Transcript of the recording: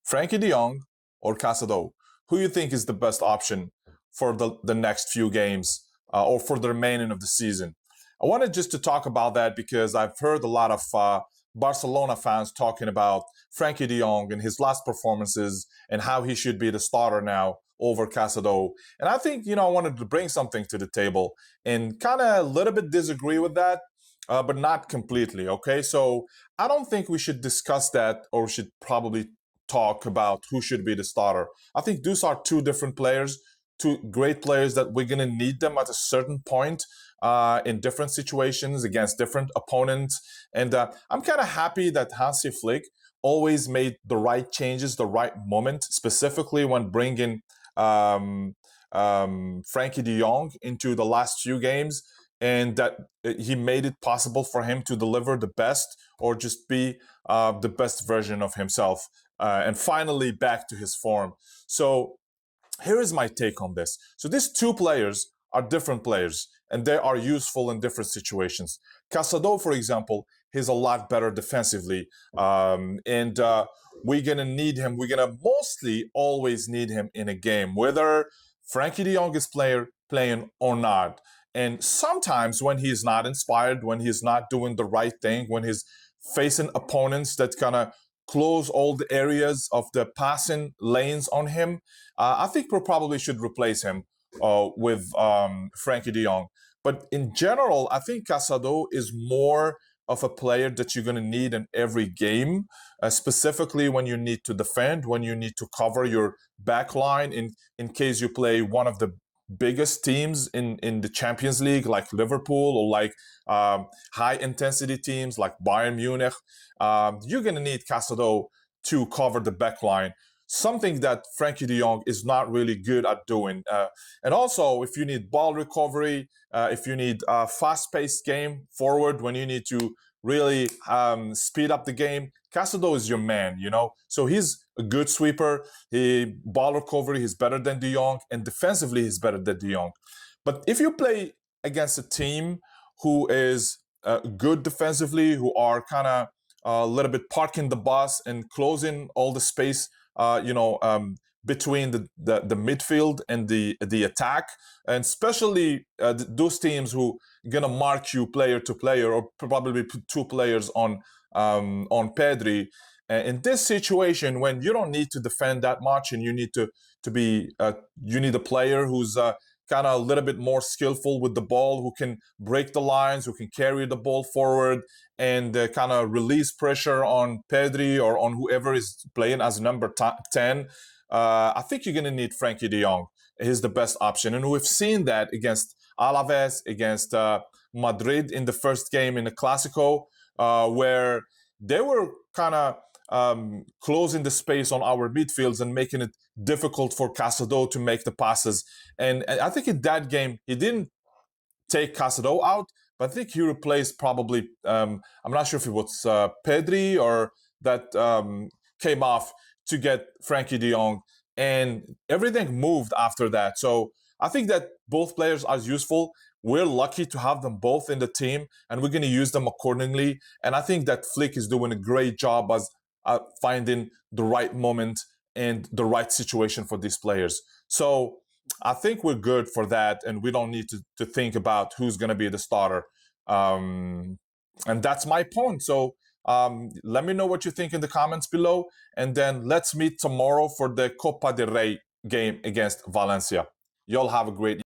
Frenkie de Jong or Casado? Who you think is the best option for the next few games or for the remaining of the season? I wanted just to talk about that because I've heard a lot of Barcelona fans talking about Frenkie de Jong and his last performances and how he should be the starter now over Casado. And I think, I wanted to bring something to the table and kind of a little bit disagree with that, but not completely. Okay. So I don't think we should discuss that or should probably talk about who should be the starter. I think those are two different players, two great players that we're going to need them at a certain point in different situations against different opponents. And I'm kind of happy that Hansi Flick always made the right changes, the right moment, specifically when bringing Frenkie de Jong into the last few games, and that he made it possible for him to deliver the best or just be the best version of himself and finally back to his form. So here is my take on this. So these two players are different players and they are useful in different situations. Casado, for example, he's a lot better defensively. And we're going to need him. We're going to mostly always need him in a game, whether Frenkie de Jong is playing or not. And sometimes when he's not inspired, when he's not doing the right thing, when he's facing opponents that kind of close all the areas of the passing lanes on him, I think we probably should replace him with Frenkie de Jong. But in general, I think Casado is more of a player that you're going to need in every game, specifically when you need to defend, when you need to cover your back line in case you play one of the biggest teams in the Champions League, like Liverpool, or like high intensity teams like Bayern Munich. You're going to need Casado to cover the back line, something that Frenkie de Jong is not really good at doing. And also, if you need ball recovery, if you need a fast-paced game forward, when you need to really speed up the game, Casado is your man, So he's a good sweeper. Ball recovery, he's better than de Jong, and defensively, he's better than de Jong. But if you play against a team who is good defensively, who are kind of a little bit parking the bus and closing all the space between the midfield and the attack, and especially those teams who are gonna mark you player to player, or probably put two players on Pedri. In this situation, when you don't need to defend that much, and you need to be you need a player who's kind of a little bit more skillful with the ball, who can break the lines, who can carry the ball forward and kind of release pressure on Pedri or on whoever is playing as number 10. I think you're going to need Frenkie de Jong. He's the best option. And we've seen that against Alaves, against Madrid in the first game in the Clásico, where they were kind of closing the space on our midfields and making it difficult for Casado to make the passes. And I think in that game, he didn't take Casado out, but I think he replaced probably, I'm not sure if it was Pedri or that came off to get Frenkie de Jong. And everything moved after that. So I think that both players are useful. We're lucky to have them both in the team, and we're going to use them accordingly. And I think that Flick is doing a great job as finding the right moment and the right situation for these players. So I think we're good for that, and we don't need to think about who's going to be the starter. And that's my point. So let me know what you think in the comments below, and then let's meet tomorrow for the Copa del Rey game against Valencia. Y'all have a great